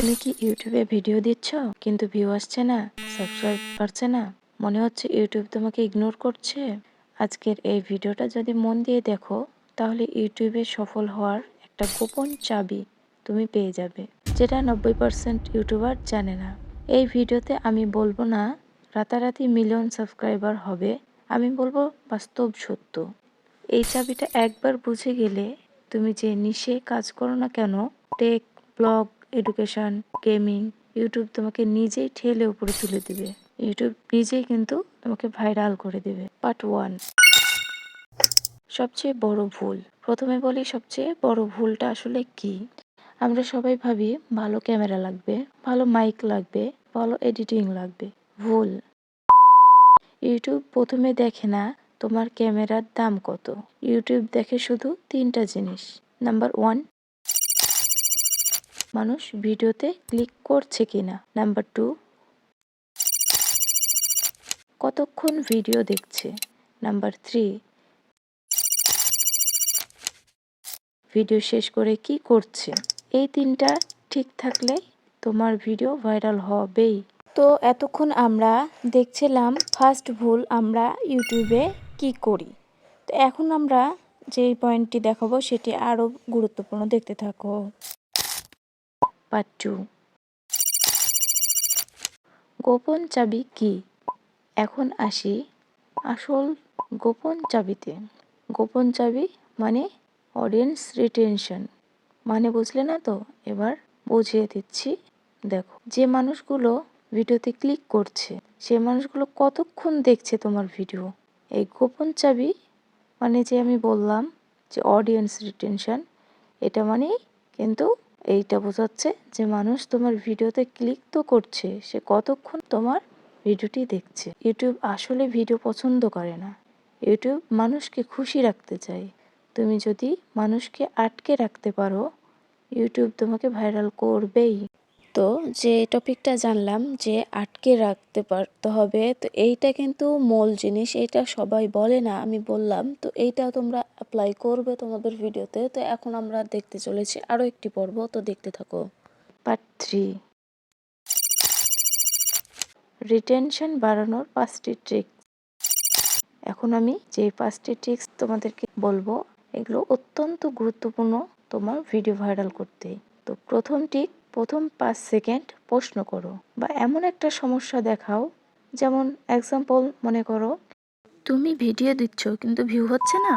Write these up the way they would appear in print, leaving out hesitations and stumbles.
তুমি কি ইউটিউবে ভিডিও দিচ্ছ কিন্তু ভিউ আসছে না, সাবস্ক্রাইব বাড়ছে না, মনে হচ্ছে ইউটিউব তোমাকে ইগনোর করছে? আজকের এই ভিডিওটা যদি মন দিয়ে দেখো তাহলে ইউটিউবে সফল হওয়ার একটা গোপন চাবি তুমি পেয়ে যাবে, যেটা 90% ইউটিউবার জানে না। এই ভিডিওতে আমি বলবো না রাতারাতি মিলিয়ন সাবস্ক্রাইবার হবে, আমি বলবো বাস্তব সত্য। এই চাবিটা একবার বুঝে গেলে তুমি যে নিশে কাজ করো না কেন, tech, blog, education, gaming, YouTube তোমাকে নিজেই ঠেলে উপরে তুলে দিবে। ইউটিউব নিজেই কিন্তু তোমাকে ভাইরাল করে দেবে। পার্ট 1, সবচেয়ে বড় ভুল। প্রথমে বলি সবচেয়ে বড় ভুলটা আসলে কি। আমরা সবাই ভাবি ভালো ক্যামেরা লাগবে, ভালো মাইক লাগবে, ভালো এডিটিং লাগবে। ভুল। ইউটিউব প্রথমে দেখে না তোমার ক্যামেরার দাম কত। ইউটিউব দেখে শুধু 3টা জিনিস। নাম্বার 1, মানুষ ভিডিওতে ক্লিক করছে কিনা। নাম্বার 2, কতক্ষণ ভিডিও দেখছে। নাম্বার 3, ভিডিও শেষ করে কি করছে। এই 3টা ঠিক থাকলে তোমার ভিডিও ভাইরাল হবেই। তো এতক্ষণ আমরা দেখছিলাম ফার্স্ট ভুল আমরা ইউটিউবে কি করি। তো এখন আমরা যেই পয়েন্টটি দেখাবো সেটি আরও গুরুত্বপূর্ণ, দেখতে থাকো। পার্ট 2, গোপন চাবি কি। এখন আসি আসল গোপন চাবিতে। গোপন চাবি মানে অডিয়েন্স রিটেনশন। মানে বুঝলে না তো? এবার বুঝিয়ে দিচ্ছি। দেখো, যে মানুষগুলো ভিডিওতে ক্লিক করছে সে মানুষগুলো কতক্ষণ দেখছে তোমার ভিডিও। এই গোপন চাবি মানে যে আমি বললাম যে অডিয়েন্স রিটেনশন, এটা মানেই কিন্তু এইটা বোঝাচ্ছে যে মানুষ তোমার ভিডিওতে ক্লিক তো করছে, সে কতক্ষণ তোমার ভিডিওটি দেখছে। ইউটিউব আসলে ভিডিও পছন্দ করে না, ইউটিউব মানুষকে খুশি রাখতে চায়। তুমি যদি মানুষকে আটকে রাখতে পারো ইউটিউব তোমাকে ভাইরাল করবেই। তো যে টপিকটা জানলাম যে আটকে রাখতে পারতে হবে, তো এইটা কিন্তু মূল জিনিস, এটা সবাই বলে না, আমি বললাম। তো এইটা তোমরা অ্যাপ্লাই করবে তোমাদের ভিডিওতে। তো এখন আমরা দেখতে চলেছি আরও একটি পর্ব, তো দেখতে থাকো। পার্ট 3, রিটেনশন বাড়ানোর 5টি ট্রিক্স। এখন আমি যে 5টি ট্রিক্স তোমাদেরকে বলবো এগুলো অত্যন্ত গুরুত্বপূর্ণ তোমার ভিডিও ভাইরাল করতে। তো প্রথম ট্রিক, প্রথম 5 সেকেন্ড প্রশ্ন করো বা এমন একটা সমস্যা দেখাও, যেমন এক্সাম্পল মনে করো তুমি ভিডিও দিচ্ছ কিন্তু ভিউ হচ্ছে না,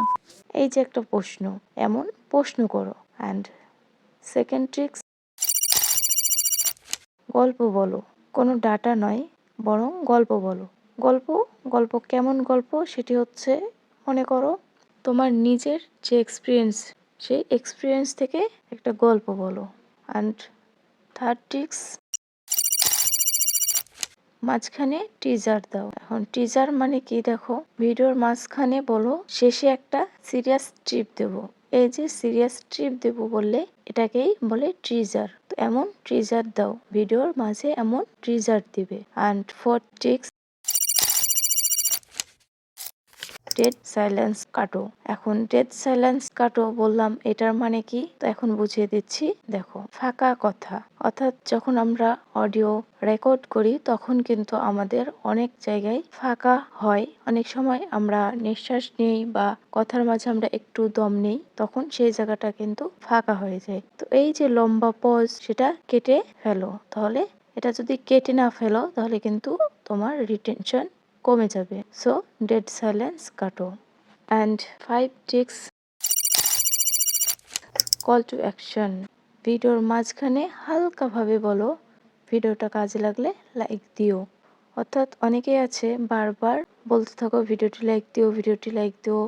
এই যে একটা প্রশ্ন, এমন প্রশ্ন করো। অ্যান্ড সেকেন্ড ট্রিক্স, গল্প বলো। কোনো ডাটা নয়, বরং গল্প বলো। গল্প গল্প কেমন গল্প, সেটি হচ্ছে মনে করো তোমার নিজের যে এক্সপিরিয়েন্স, সেই এক্সপিরিয়েন্স থেকে একটা গল্প বলো। অ্যান্ড থার্ড ট্রিক্স, মাঝখানে টিজার দাও। এখন টিজার মানে কি দেখো, ভিডিওর মাঝখানে বলো শেষে একটা সিরিয়াস ট্রিপ দেব। এই যে সিরিয়াস ট্রিপ দেব বললে এটাকেই বলে ট্রিজার। তো এমন ট্রিজার দাও, ভিডিওর মাঝে এমন ট্রিজার দিবে। And fourth tricks, dead silence কাটো। এখন ডেড সাইলেন্স কাটো বললাম, এটার মানে কি তো এখন বুঝিয়ে দিচ্ছি। দেখো, ফাঁকা কথা, অর্থাৎ যখন আমরা অডিও রেকর্ড করি তখন কিন্তু আমাদের অনেক জায়গায় ফাঁকা হয়। অনেক সময় আমরা নিঃশ্বাস নেই বা কথার মাঝে আমরা একটু দম নেই, তখন সেই জায়গাটা কিন্তু ফাঁকা হয়ে যায়। তো এই যে লম্বা পজ, সেটা কেটে ফেলো। তাহলে এটা যদি কেটে না ফেলো তাহলে কিন্তু তোমার রিটেনশন কমে যাবে। সো ডেড সাইলেন্স কাটো। And 5 tricks, call to action. ভিডিওর মাঝখানে হালকাভাবে বলো ভিডিওটা কাজে লাগলে লাইক দিও। অর্থাৎ অনেকেই আছে বারবার বলতে থাকো ভিডিওটি লাইক দিও, ভিডিওটি লাইক দিও,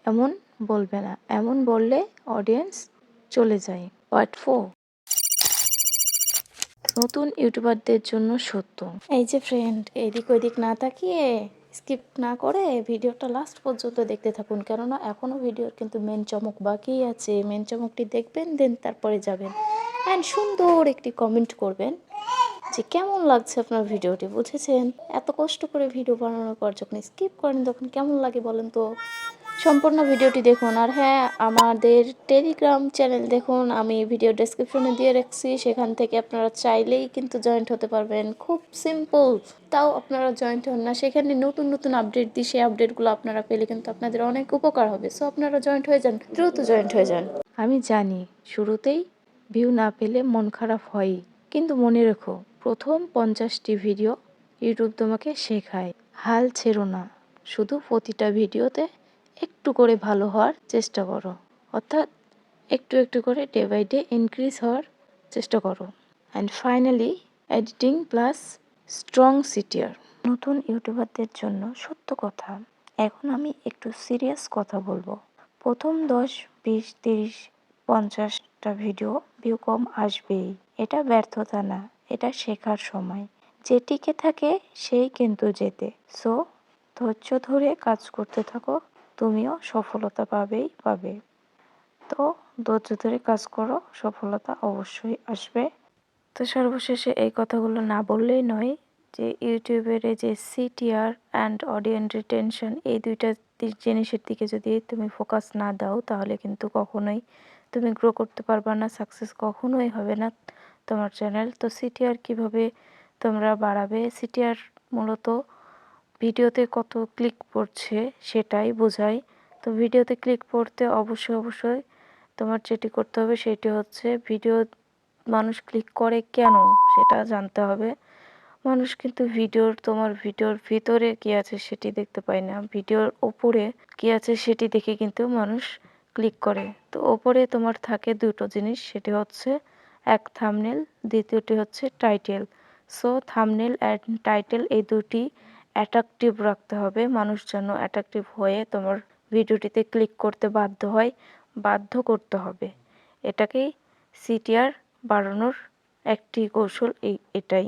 এমন বলবে না। এমন বললে অডিয়েন্স চলে যায়। পার্ট 4, নতুন ইউটিউবারদের জন্য সত্য। এই যে ফ্রেন্ড, এদিক ওইদিক না তাকিয়ে স্কিপ না করে ভিডিওটা লাস্ট পর্যন্ত দেখতে থাকুন, কেননা এখনও ভিডিওর কিন্তু মেন চমক বাকি আছে। মেন চমকটি দেখবেন, দেন তারপরে যাবেন। অ্যান্ড সুন্দর একটি কমেন্ট করবেন যে কেমন লাগছে আপনার ভিডিওটি, বুঝেছেন? এত কষ্ট করে ভিডিও বানানোর পর যখন স্কিপ করেন তখন কেমন লাগে বলেন তো? সম্পূর্ণ ভিডিওটি দেখুন। আর হ্যাঁ, আমাদের টেলিগ্রাম চ্যানেল দেখুন, আমি ভিডিও ডেসক্রিপশনে দিয়ে রাখছি, সেখান থেকে আপনারা চাইলেই কিন্তু জয়েন্ট হতে পারবেন। খুব সিম্পল, তাও আপনারা জয়েন্ট হন না, সেখানে নতুন নতুন আপডেট দিই, সেই আপডেটগুলো আপনারা পেলে কিন্তু আপনাদের অনেক উপকার হবে। সো আপনারা জয়েন্ট হয়ে যান, দ্রুত জয়েন্ট হয়ে যান। আমি জানি শুরুতেই ভিউ না পেলে মন খারাপ হয়ই, কিন্তু মনে রেখো, প্রথম 50টি ভিডিও ইউটিউব তোমাকে শেখায়। হাল ছেড়ো না, শুধু প্রতিটা ভিডিওতে একটু করে ভালো হওয়ার চেষ্টা করো, অর্থাৎ একটু একটু করে ডে বাই ডে ইনক্রিজ হওয়ার চেষ্টা করো। And finally, editing plus strong CTR. নতুন ইউটিউবারদের জন্য সত্য কথা, এখন আমি একটু সিরিয়াস কথা বলবো। প্রথম 10, 20, 30, 50টা ভিডিও ভিউ কম আসবেই। এটা ব্যর্থতা না, এটা শেখার সময়। যে টিকে থাকে সেই কিন্তু জেতে। সো ধৈর্য ধরে কাজ করতে থাকো, তুমিও সফলতা পাবে। তো ধৈর্য ধরে কাজ করো, সফলতা অবশ্যই আসবে। তো সর্বশেষে এই কথাগুলো না বললেই নয় যে ইউটিউবের এই যে সিটিআর অ্যান্ড অডিয়েন্স রিটেনশন, এই দুইটা জিনিসের দিকে যদি তুমি ফোকাস না দাও, তাহলে কিন্তু কখনোই তুমি গ্রো করতে পারবে না, সাকসেস কখনোই হবে না তোমার চ্যানেল। তো সিটিআর কিভাবে তোমরা বাড়াবে? সিটিআর মূলত ভিডিওতে কত ক্লিক পড়ছে সেটাই বোঝায়। তো ভিডিওতে ক্লিক পড়তে অবশ্যই তোমার যেটি করতে হবে সেটি হচ্ছে ভিডিও মানুষ ক্লিক করে কেন সেটা জানতে হবে। মানুষ কিন্তু তোমার ভিডিওর ভিতরে কি আছে সেটি দেখতে পায় না, ভিডিওর ওপরে কি আছে সেটি দেখে কিন্তু মানুষ ক্লিক করে। তো ওপরে তোমার থাকে দুটো জিনিস, সেটি হচ্ছে এক থাম্বনেল, দ্বিতীয়টি হচ্ছে title. So thumbnail and title এই দুটি অ্যাট্রাকটিভ রাখতে হবে, মানুষ যেন অ্যাট্রাকটিভ হয়ে তোমার ভিডিওটিতে ক্লিক করতে বাধ্য করতে হবে। এটাকেই সিটিআর বাড়ানোর একটি কৌশল এটাই।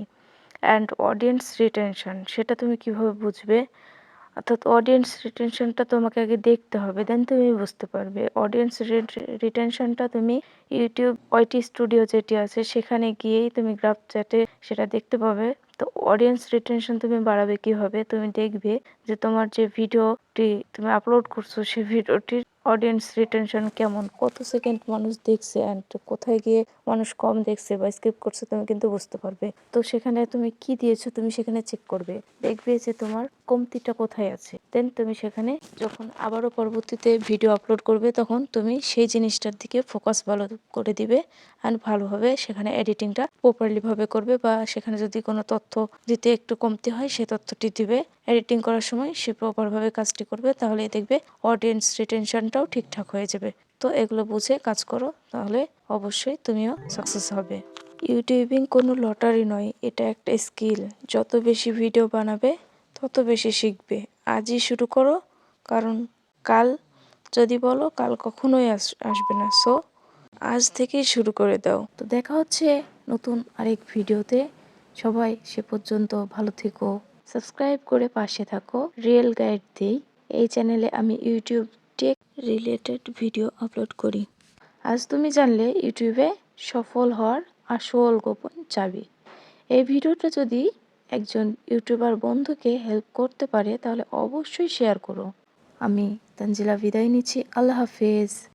অ্যান্ড অডিয়েন্স রিটেনশন, সেটা তুমি কিভাবে বুঝবে? অর্থাৎ অডিয়েন্স রিটেনশনটা তোমাকে আগে দেখতে হবে, দেন তুমি বুঝতে পারবে। অডিয়েন্স রিটেনশনটা তুমি ইউটিউব ওয়াইটি স্টুডিও যেটি আছে সেখানে গিয়েই তুমি গ্রাফ চ্যাটে সেটা দেখতে পাবে। তো অডিয়েন্স রিটেনশন তুমি বাড়াবে কিভাবে? তুমি দেখবে যে তোমার যে ভিডিওটি তুমি আপলোড করছো সেই ভিডিওটির অডিয়েন্স রিটেনশন কেমন, কত সেকেন্ড মানুষ দেখছে অ্যান্ড কোথায় গিয়ে মানুষ কম দেখছে বা স্কিপ করছে তুমি কিন্তু বুঝতে পারবে। তো সেখানে তুমি কি দিয়েছো তুমি সেখানে চেক করবে, দেখবে যে তোমার কমতিটা কোথায় আছে। দেন তুমি সেখানে যখন আবারও পরবর্তীতে ভিডিও আপলোড করবে তখন তুমি সেই জিনিসটার দিকে ফোকাস ভালো করে দিবে অ্যান্ড ভালোভাবে সেখানে এডিটিংটা প্রপারলি ভাবে করবে, বা সেখানে যদি কোনো তথ্য দিতে একটু কমতি হয় সে তথ্যটি দিবে। এডিটিং করার সময় সে প্রপারভাবে কাজটি করবে, তাহলে দেখবে অডিয়েন্স রিটেনশনটাও ঠিকঠাক হয়ে যাবে। তো এগুলো বুঝে কাজ করো, তাহলে অবশ্যই তুমিও সাকসেস হবে। ইউটিউবিং কোনো লটারি নয়, এটা একটা স্কিল। যত বেশি ভিডিও বানাবে তত বেশি শিখবে। আজই শুরু করো, কারণ কাল যদি বলো কাল কখনোই আসবে না। সো আজ থেকেই শুরু করে দাও। তো দেখা হচ্ছে নতুন আরেক ভিডিওতে। সবাই সে পর্যন্ত ভালো থেকো, সাবস্ক্রাইব করে পাশে থাকো। রিয়েল গাইড দেই, এই চ্যানেলে আমি YouTube tech related video upload করি। আজ তুমি জানলে ইউটিউবে সফল হওয়ার আসল গোপন চাবি। এই ভিডিওটা যদি একজন ইউটিউবার বন্ধুকে হেল্প করতে পারে তাহলে অবশ্যই শেয়ার করো। আমি তানজিলা বিদায় নিচ্ছি। আল্লাহ হাফেজ।